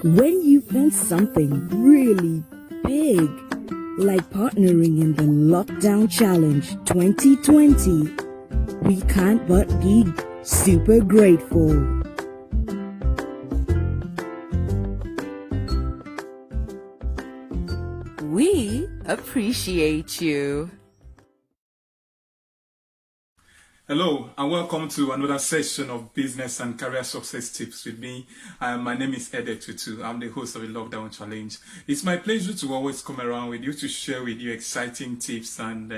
When you want something really big, like partnering in the Lockdown Challenge 2020, we can't but be super grateful. We appreciate you. Hello and welcome to another session of Business and Career Success Tips with me. My name is Edet Otu. I'm the host of the Lockdown Challenge. It's my pleasure to always come around with you to share with you exciting tips and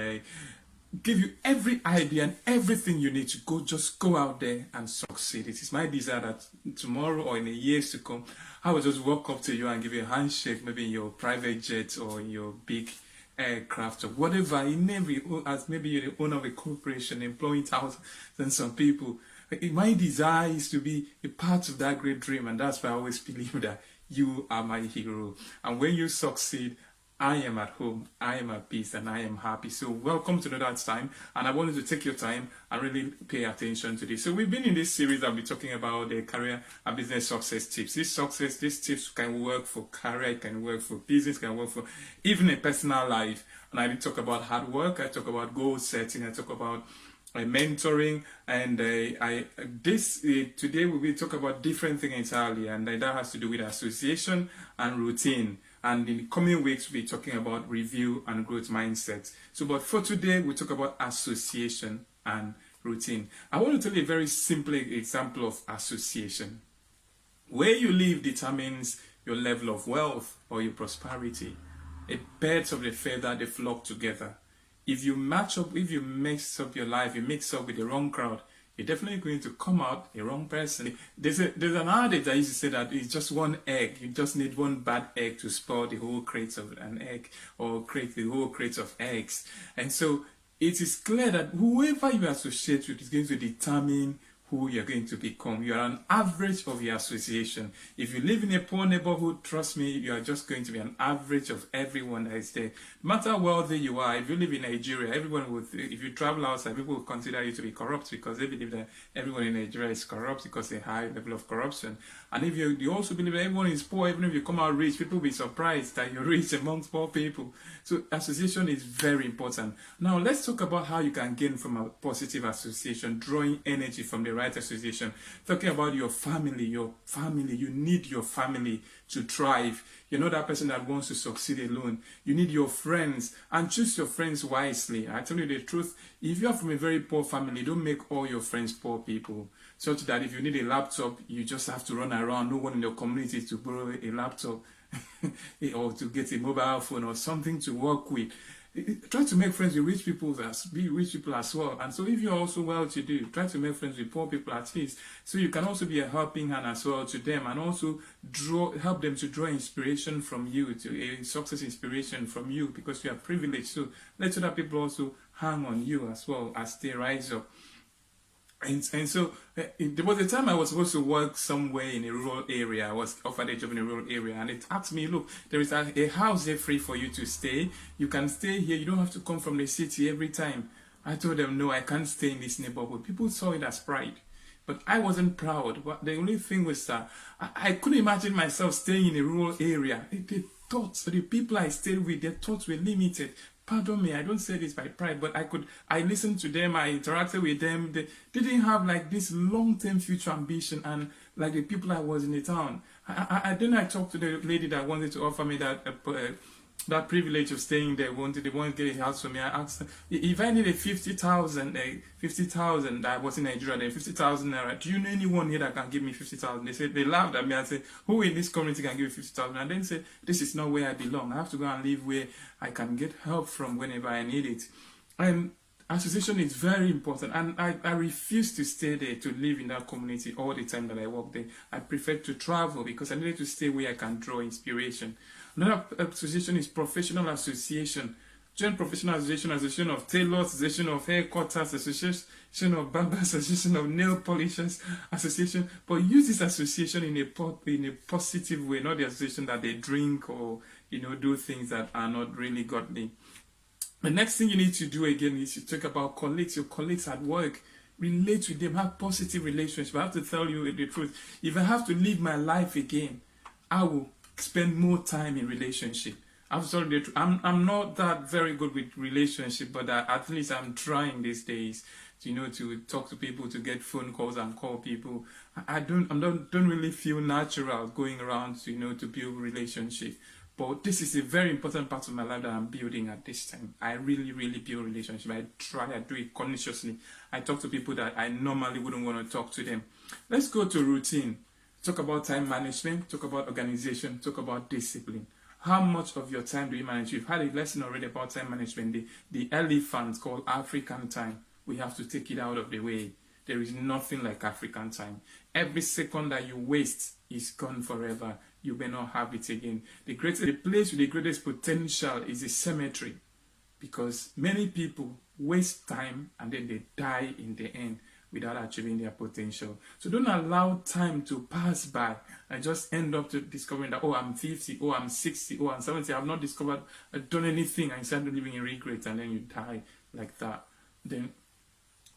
give you every idea and everything you need to just go out there and succeed. It is my desire that tomorrow or in the years to come, I will just walk up to you and give you a handshake, maybe in your private jet or in your big aircraft or whatever. It may be as maybe you're the owner of a corporation employing thousands of people. My desire is to be a part of that great dream, and that's why I always believe that you are my hero. And when you succeed, I am at home, I am at peace, and I am happy. So welcome to another time, and I wanted to take your time and really pay attention to this. So we've been in this series, I'll be talking about the career and business success tips. These tips can work for career, can work for business, can work for even a personal life. And I will talk about hard work, I talk about goal setting, I talk about mentoring, and today we will talk about different things entirely, and that has to do with association and routine. And in the coming weeks, we'll be talking about review and growth mindsets. But for today, we'll talk about association and routine. I want to tell you a very simple example of association. Where you live determines your level of wealth or your prosperity. Birds of the feather, they flock together. If you mix up your life, you mix up with the wrong crowd, you're definitely going to come out a wrong person. There's an adage that used to say that it's just one egg. You just need one bad egg to spoil the whole crate of an egg or create the whole crate of eggs. And so it is clear that whoever you associate with is going to determine who you're going to become. You are an average of your association. If you live in a poor neighborhood, trust me, you are just going to be an average of everyone that is there. No matter how wealthy you are, if you live in Nigeria, if you travel outside, people will consider you to be corrupt because they believe that everyone in Nigeria is corrupt because of a high level of corruption. And if you also believe that everyone is poor, even if you come out rich, people will be surprised that you're rich amongst poor people. So association is very important. Now let's talk about how you can gain from a positive association, drawing energy from the right association. Talking about your family, you need your family to thrive. You're not that person that wants to succeed alone. You need your friends, and choose your friends wisely. I tell you the truth, if you are from a very poor family, don't make all your friends poor people, such that if you need a laptop, you just have to run around, no one in your community to borrow a laptop or to get a mobile phone or something to work with. Try to make friends with rich people as well. And so if you're also well-to-do, try to make friends with poor people at least, so you can also be a helping hand as well to them, and also help them to draw inspiration from you, to a success inspiration from you, because you are privileged. So let other people also hang on you as well as they rise up. And so there was a time I was supposed to work somewhere in a rural area. I was offered a job in a rural area, and it asked me, look, there is a house there free for you to stay. You can stay here. You don't have to come from the city every time. I told them, no, I can't stay in this neighborhood. People saw it as pride, but I wasn't proud. But the only thing was that I couldn't imagine myself staying in a rural area. The people I stayed with, their thoughts were limited. Pardon me, I don't say this by pride, but I listened to them, I interacted with them. They didn't have like this long-term future ambition, and like the people I was in the town. Then I talked to the lady that wanted to offer me that privilege of staying there. They wanted to get a house for me. I asked her, if I needed 50,000, I was in Nigeria then, 50,000 naira, do you know anyone here that can give me 50,000? They laughed at me and said, who in this community can give me 50,000? And then said, this is not where I belong. I have to go and live where I can get help from whenever I need it. And association is very important, and I refused to stay there, to live in that community all the time that I worked there. I preferred to travel because I needed to stay where I can draw inspiration. Another association is professional association. Join professional association of tailors, association of hair cutters, association of barbers, association of nail polishers, association. But use this association in a positive way, not the association that they drink or do things that are not really godly. The next thing you need to do again is to talk about colleagues, your colleagues at work. Relate with them, have positive relationships. I have to tell you the truth. If I have to live my life again, I will spend more time in relationship. I'm not that very good with relationship, but at least I'm trying these days, to talk to people, to get phone calls and call people. I don't really feel natural going around, to build relationship. But this is a very important part of my life that I'm building at this time. I really, really build relationship. I do it consciously. I talk to people that I normally wouldn't want to talk to them. Let's go to routine. Talk about time management, talk about organization, talk about discipline. How much of your time do you manage? We've had a lesson already about time management. The elephant called African time. We have to take it out of the way. There is nothing like African time. Every second that you waste is gone forever. You may not have it again. The place with the greatest potential is a cemetery, because many people waste time and then they die in the end without achieving their potential. So don't allow time to pass by and just end up discovering that, oh, I'm 50, oh, I'm 60, oh, I'm 70, I've not discovered, done anything, and you start living in regret, and then you die like that. Then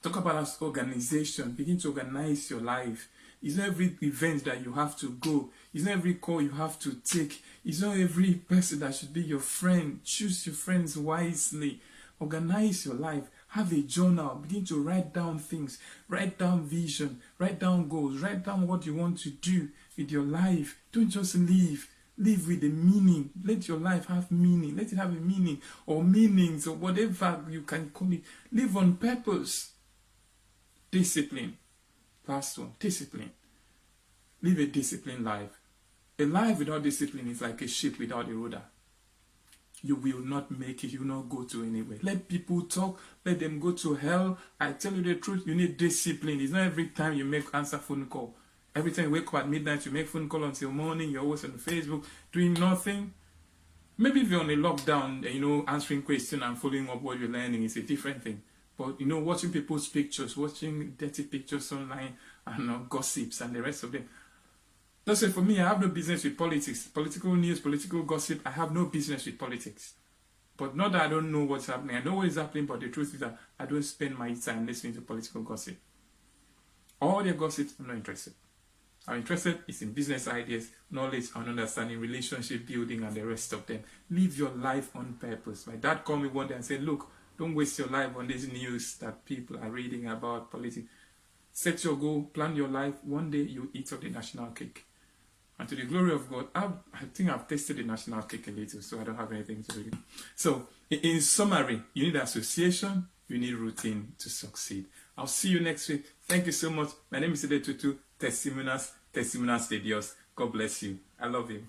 talk about as organization. Begin to organize your life. It's not every event that you have to go. It's not every call you have to take. It's not every person that should be your friend. Choose your friends wisely. Organize your life. Have a journal. Begin to write down things. Write down vision. Write down goals. Write down what you want to do with your life. Don't just live. Live with a meaning. Let your life have meaning. Let it have a meaning, or meanings, or whatever you can call it. Live on purpose. Discipline. Last one. Discipline. Live a disciplined life. A life without discipline is like a ship without a rudder. You will not make it. You will not go to anywhere. Let people talk. Let them go to hell. I tell you the truth. You need discipline. It's not every time you answer phone call. Every time you wake up at midnight, you make phone call until morning. You're always on Facebook doing nothing. Maybe if you're on a lockdown, answering questions and following up what you're learning is a different thing. But, watching people's pictures, watching dirty pictures online, and gossips and the rest of them. That's it for me. I have no business with politics. Political news, political gossip. I have no business with politics. But not that I don't know what's happening. I know what is happening, but the truth is that I don't spend my time listening to political gossip. All their gossips, I'm not interested. I'm interested in business ideas, knowledge and understanding, relationship building, and the rest of them. Live your life on purpose. My dad called me one day and said, look, don't waste your life on this news that people are reading about politics. Set your goal, plan your life. One day you eat up the national cake. And to the glory of God, I think I've tasted the national cake a little, so I don't have anything to do. So, in summary, you need association, you need routine to succeed. I'll see you next week. Thank you so much. My name is Edet Otu. Testimunhas de Dios. God bless you. I love you.